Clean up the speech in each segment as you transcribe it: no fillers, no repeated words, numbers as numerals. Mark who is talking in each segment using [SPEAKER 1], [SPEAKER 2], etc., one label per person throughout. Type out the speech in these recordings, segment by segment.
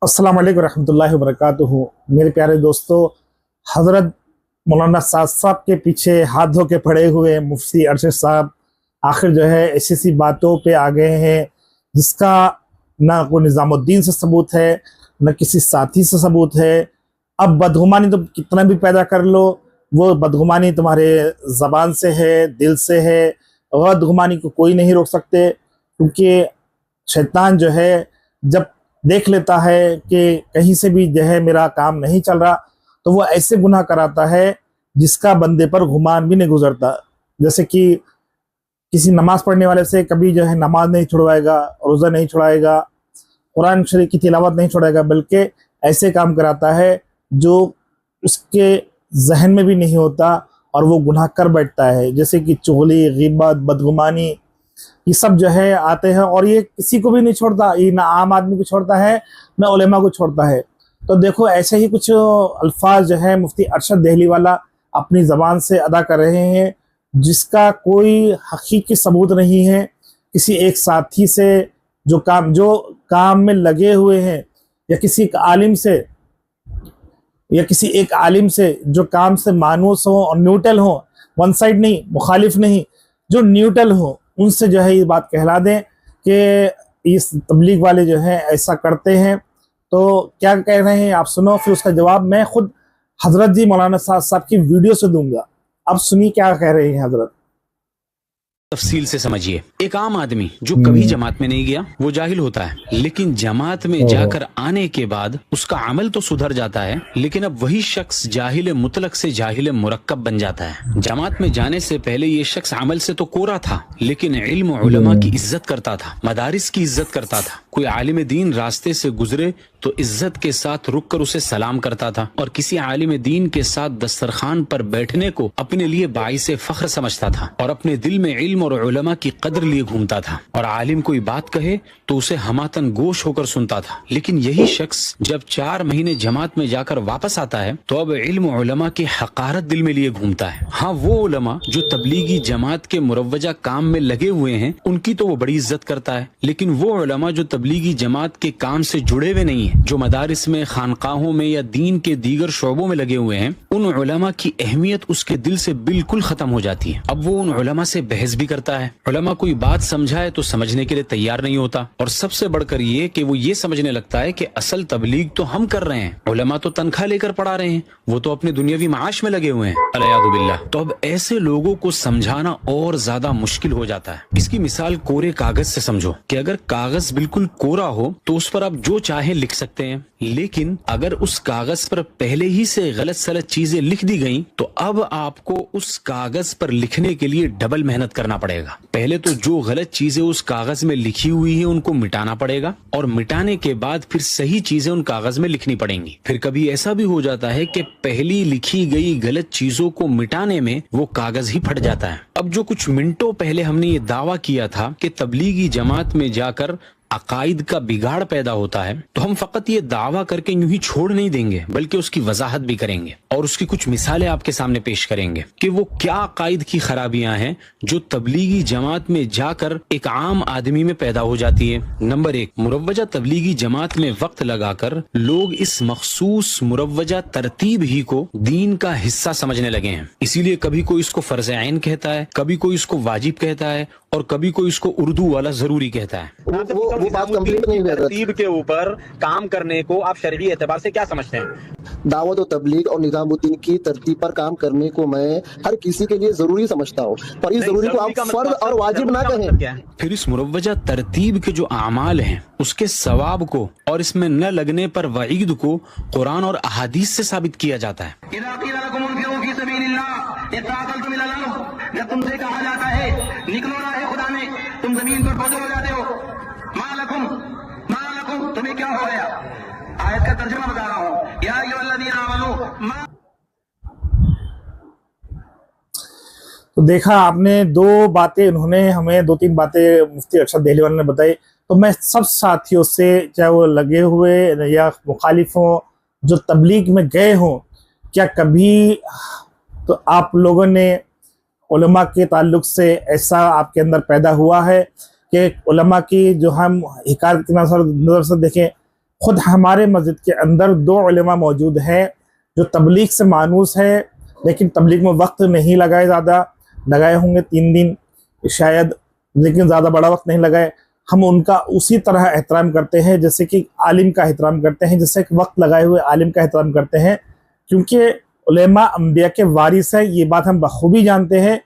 [SPEAKER 1] अस्सलाम वालेकुम रहमतुल्लाहि व बरकातुहू। मेरे प्यारे दोस्तों, हज़रत मौलाना साद साहब के पीछे हाथ धो के पड़े हुए मुफ्ती अरशद साहब आखिर जो है ऐसी सी बातों पे आ गए हैं जिसका ना कोई निज़ामुद्दीन से सबूत है, न किसी साथी से सबूत है। अब बदगुमानी तो कितना भी पैदा कर लो, वो बदगुमानी तुम्हारे ज़बान से है, दिल से है। बदगुमानी को कोई नहीं रोक सकते, क्योंकि शैतान जो है जब देख लेता है कि कहीं से भी जो है मेरा काम नहीं चल रहा, तो वो ऐसे गुनाह कराता है जिसका बंदे पर गुमान भी नहीं गुजरता। जैसे कि किसी नमाज पढ़ने वाले से कभी जो है नमाज नहीं छुड़वाएगा, रोज़ा नहीं छुड़ाएगा, कुरान शरीफ की तिलावत नहीं छोड़ेगा, बल्कि ऐसे काम कराता है जो उसके जहन में भी नहीं होता और वो गुनाह कर बैठता है। जैसे कि चुगली, ग़ीबत, बदगुमानी, ये सब जो है आते हैं और ये किसी को भी नहीं छोड़ता। ये ना आम आदमी को छोड़ता है, ना उलेमा को छोड़ता है। तो देखो, ऐसे ही कुछ अल्फाज जो है मुफ्ती अरशद देहली वाला अपनी ज़बान से अदा कर रहे हैं, जिसका कोई हकीकी सबूत नहीं है। किसी एक साथी से जो काम में लगे हुए हैं, या किसी एक आलिम से जो काम से मानूस हो और न्यूट्रल हो, वन साइड नहीं, मुखालिफ नहीं, जो न्यूट्रल हो, उनसे जो है ये बात कहला दें कि इस तबलीग वाले जो हैं ऐसा करते हैं। तो क्या कह रहे हैं आप सुनो, फिर उसका जवाब मैं खुद हजरत जी मौलाना साहब की वीडियो से दूंगा। अब सुनिए क्या कह रहे हैं हजरत।
[SPEAKER 2] तफसील से समझिए। एक आम आदमी जो कभी जमात में नहीं गया वो जाहिल होता है, लेकिन जमात में जाकर आने के बाद उसका अमल तो सुधर जाता है, लेकिन अब वही शख्स जाहिल मुतलक से जाहिल मुरक्कब बन जाता है। जमात में जाने से पहले ये शख्स अमल से तो कोरा था, लेकिन इल्म उलमा की इज्जत करता था, मदारिस की इज्जत करता था। कोई आलिम दीन रास्ते से गुजरे तो इज्जत के साथ रुक कर उसे सलाम करता था, और किसी आलिम दीन के साथ दस्तरखान पर बैठने को अपने लिए बाइसे फख्र समझता था, और अपने दिल में इल्म और उलमा की कदर लिए घूमता था। और आलिम कोई बात कहे तो उसे हमातन गोश होकर सुनता था। लेकिन यही शख्स जब 4 महीने जमात में जाकर वापस आता है तो अब इल्म उलमा की हकारत दिल में लिए घूमता है। हाँ, वो उलमा जो तबलीगी जमात के मुरव्वजा काम में लगे हुए हैं, उनकी तो वो बड़ी इज्जत करता है, लेकिन वो उलमा जो तबलीगी जमात के काम से जुड़े हुए नहीं है, जो मदारिस में, खानकाहों में या दीन के दीगर शोबों में लगे हुए हैं, उन उलमा की अहमियत उसके दिल से बिल्कुल खत्म हो जाती है। अब वो उन उलमा से बहस भी करता है। उलमा कोई बात समझाए तो समझने के लिए तैयार नहीं होता, और सबसे बढ़कर ये कि वो ये समझने लगता है कि असल तबलीग तो हम कर रहे हैं, उलमा तो तनख्वाह लेकर पढ़ा रहे हैं, वो तो अपने दुनियावी माश में लगे हुए हैं, अलयादु बिल्लाह। तो अब ऐसे लोगों को समझाना और ज्यादा मुश्किल हो जाता है। इसकी मिसाल कोरे कागज से समझो कि अगर कागज बिल्कुल कोरा हो तो उस पर आप जो चाहे लिख सकते हैं, लेकिन अगर उस कागज पर पहले ही से गलत सलत चीजें लिख दी गई तो अब आपको उस कागज पर लिखने के लिए डबल मेहनत करना पड़ेगा। पहले तो जो गलत चीजें उस कागज में लिखी हुई है उनको मिटाना पड़ेगा, और मिटाने के बाद फिर सही चीजें उन कागज में लिखनी पड़ेंगी। फिर कभी ऐसा भी हो जाता है कि पहली लिखी गई गलत चीजों को मिटाने में वो कागज ही फट जाता है। अब जो कुछ मिनटों पहले हमने ये दावा किया था कि तबलीगी जमात में जाकर अकाइद का बिगाड़ पैदा होता है, तो हम फकत ये दावा करके यूं ही छोड़ नहीं देंगे, बल्कि उसकी वजाहत भी करेंगे और उसकी कुछ मिसालें आपके सामने पेश करेंगे कि वो क्या अकाइद की खराबियां हैं जो तबलीगी जमात में जाकर एक आम आदमी में पैदा हो जाती है। नंबर 1, मुरव्वजा तबलीगी जमात में वक्त लगाकर लोग इस मखसूस मुरव्वजा तरतीब ही को दीन का हिस्सा समझने लगे हैं। इसीलिए कभी कोई इसको फर्ज ऐन कहता है, कभी कोई इसको वाजिब कहता है, और कभी कोई इसको उर्दू वाला जरूरी कहता है।
[SPEAKER 3] वो बात कंप्लीट नहीं कर तरतीब के ऊपर काम करने को आप शरई एतबार से क्या समझते हैं? दावत और तबलीग और निजामुद्दीन की तरतीब पर काम करने को मैं हर किसी के लिए जरूरी समझता हूँ, पर इस जरूरी को आप फर्ज और वाजिब ना कहें।
[SPEAKER 2] फिर इस मुरव्वजा तरतीब के जो अमाल हैं उसके सवाब को और इसमें न लगने पर वईद को कुरान और अहादीस से साबित किया जाता है।
[SPEAKER 4] जब तुमसे कहा जाता है निकलो राह खुदा में, तुम जमीन पर बोझ हो जाते हो। मालकुम तुम्हें क्या हो गया? आयत का तर्जुमा बता रहा हूँ, या अय्युहल्लज़ीना आमनू।
[SPEAKER 1] तो देखा आपने, उन्होंने हमें 2-3 बातें मुफ्ती अरशद देहली वाले ने बताई। तो मैं सब साथियों से, चाहे वो लगे हुए या मुखालिफ हों, जो तबलीग में गए हों, क्या कभी तो आप लोगों ने उलमा के ताल्लुक से ऐसा आपके अंदर पैदा हुआ है कि उलमा की जो हम हिकायत की नज़र से देखें خود ہمارے مسجد کے اندر 2 علماء موجود ہیں جو تبلیغ سے مانوس ہے، لیکن تبلیغ میں وقت نہیں لگائے، زیادہ لگائے ہوں گے 3 دن شاید، لیکن زیادہ بڑا وقت نہیں لگائے۔ ہم ان کا اسی طرح احترام کرتے ہیں جیسے کہ عالم کا احترام کرتے ہیں، جیسے کہ وقت لگائے ہوئے عالم کا احترام کرتے ہیں، کیونکہ علماء انبیاء کے وارث ہیں، یہ بات ہم بخوبی جانتے ہیں۔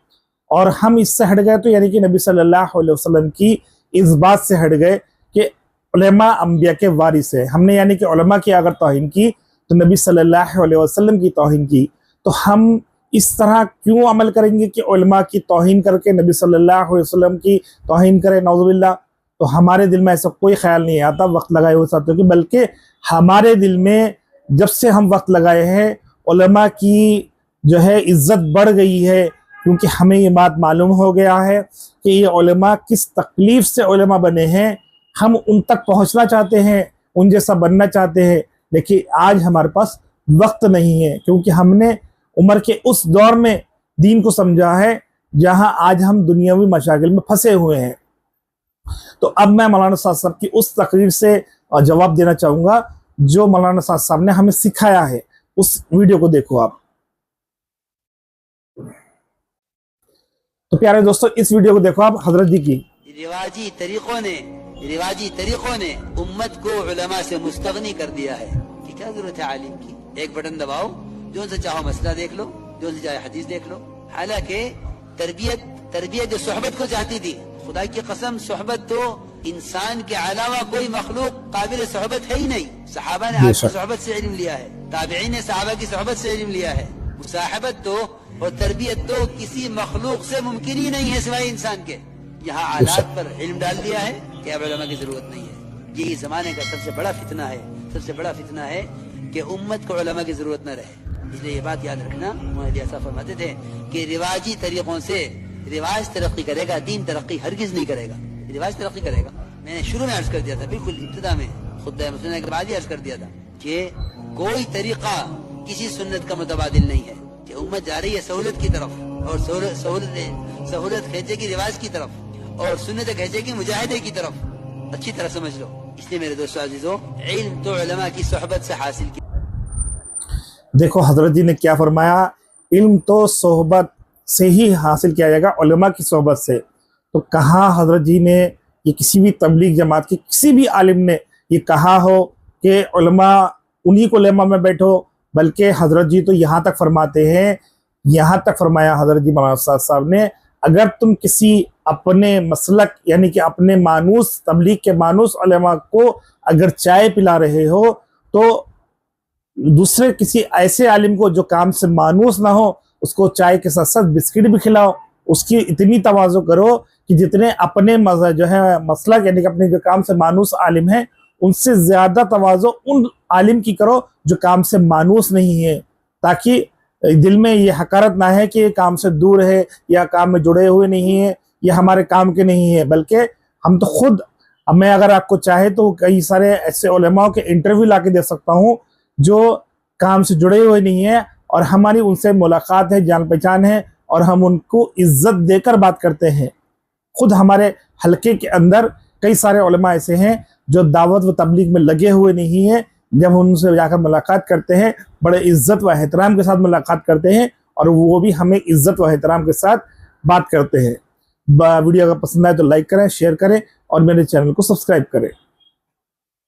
[SPEAKER 1] اور ہم اس سے ہٹ گئے تو یعنی کہ نبی صلی اللہ علیہ وسلم کی اس بات سے ہٹ گئے کہ علماء انبیاء کے وارث ہیں۔ ہم نے یعنی کہ علماء کی اگر توہین کی تو نبی صلی اللہ علیہ وسلم کی توہین کی، تو ہم اس طرح کیوں عمل کریں گے کہ علماء کی توہین کر کے نبی صلی اللہ علیہ وسلم کی توہین کرے، نعوذ باللہ۔ تو ہمارے دل میں ایسا کوئی خیال نہیں آتا وقت لگائے ہوئے ساتھوں کی، بلکہ ہمارے دل میں جب سے ہم وقت لگائے ہیں علماء کی جو ہے عزت بڑھ گئی ہے، کیونکہ ہمیں یہ بات معلوم ہو گیا ہے کہ یہ علماء کس تکلیف سے علماء بنے ہیں۔ ہم ان تک پہنچنا چاہتے ہیں، ان جیسا بننا چاہتے ہیں، لیکن آج ہمارے پاس وقت نہیں ہے، کیونکہ ہم نے عمر کے اس دور میں دین کو سمجھا ہے جہاں آج ہم دنیاوی مشاغل میں پھنسے ہوئے ہیں۔ تو اب میں مولانا سعد صاحب کی اس تقریر سے جواب دینا چاہوں گا جو مولانا سعد صاحب نے ہمیں سکھایا ہے۔ اس ویڈیو کو دیکھو آپ۔ تو پیارے دوستو اس ویڈیو کو دیکھو آپ حضرت جی کی۔
[SPEAKER 5] رواجی طریقوں نے امت کو علماء سے مستغنی کر دیا ہے کہ کیا ضرورت ہے عالم کی، ایک بٹن دباؤ، جو سے چاہو مسئلہ دیکھ لو، جو سے چاہے حدیث دیکھ لو۔ حالانکہ تربیت جو صحبت کو چاہتی تھی، خدا کی قسم صحبت تو انسان کے علاوہ کوئی مخلوق قابل صحبت ہے ہی نہیں۔ صحابہ نے آپ کی صحبت سے علم لیا ہے، تابعین نے صحابہ کی صحبت سے علم لیا ہے۔ مصاحبت تو اور تربیت تو کسی مخلوق سے ممکن ہی نہیں ہے سوائے انسان کے۔ یہاں آلات پر علم ڈال دیا ہے کہ اب علماء کی ضرورت نہیں ہے۔ یہی زمانے کا سب سے بڑا فتنہ ہے کہ امت کو علماء کی ضرورت نہ رہے۔ اس لیے یہ بات یاد رکھنا، مولانا ایسا فرماتے تھے کہ رواجی طریقوں سے رواج ترقی کرے گا، دین ترقی ہرگز نہیں کرے گا۔ رواج ترقی کرے گا۔ میں نے شروع میں عرض کر دیا تھا، بالکل ابتدا میں خطبہ مسلمہ کے بعد ہی عرض کر دیا تھا کہ کوئی طریقہ کسی سنت کا متبادل نہیں ہے، کہ امت جا رہی ہے سہولت کی طرف، اور سہولت کھینچے کی رواج کی طرف، اور سنت کھینچے کی مجاہدے کی طرف۔ اچھی طرح سمجھ لو۔ اس لیے میرے دوستو عزیزو، علم تو علماء کی صحبت سے حاصل کی۔
[SPEAKER 1] دیکھو حضرت جی نے کیا فرمایا، علم تو صحبت سے ہی حاصل کیا جائے گا، علماء کی صحبت سے۔ تو کہاں حضرت جی نے یہ کسی بھی تبلیغ جماعت کے کسی بھی عالم نے یہ کہا ہو کہ علماء انہی کو علماء میں بیٹھو، بلکہ حضرت جی تو یہاں تک فرماتے ہیں، یہاں تک فرمایا حضرت جی مولانا سعد صاحب نے، اگر تم کسی اپنے مسلک یعنی کہ اپنے مانوس تبلیغ کے مانوس علماء کو اگر چائے پلا رہے ہو تو دوسرے کسی ایسے عالم کو جو کام سے مانوس نہ ہو اس کو چائے کے ساتھ ساتھ بسکٹ بھی کھلاؤ۔ اس کی اتنی تواضع کرو کہ جتنے اپنے جو ہے مسلک یعنی کہ اپنے جو کام سے مانوس عالم ہیں ان سے زیادہ تواضع ان عالم کی کرو جو کام سے مانوس نہیں ہے، تاکہ دل میں یہ حقارت نہ ہے کہ یہ کام سے دور ہے یا کام میں جڑے ہوئے نہیں ہیں، یہ ہمارے کام کے نہیں ہے، بلکہ ہم تو خود، میں اگر آپ کو چاہے تو کئی سارے ایسے علماء کے انٹرویو لا کے دے سکتا ہوں جو کام سے جڑے ہوئے نہیں ہیں، اور ہماری ان سے ملاقات ہے، جان پہچان ہے، اور ہم ان کو عزت دے کر بات کرتے ہیں۔ خود ہمارے حلقے کے اندر کئی سارے علماء ایسے ہیں جو دعوت و تبلیغ میں لگے ہوئے نہیں ہیں، جب ان سے جا کر ملاقات کرتے ہیں بڑے عزت و احترام کے ساتھ ملاقات کرتے ہیں، اور وہ بھی ہمیں عزت و احترام کے ساتھ بات کرتے ہیں۔ ویڈیو اگر پسند آئے تو لائک کریں، شیئر کریں، اور میرے چینل کو سبسکرائب کریں۔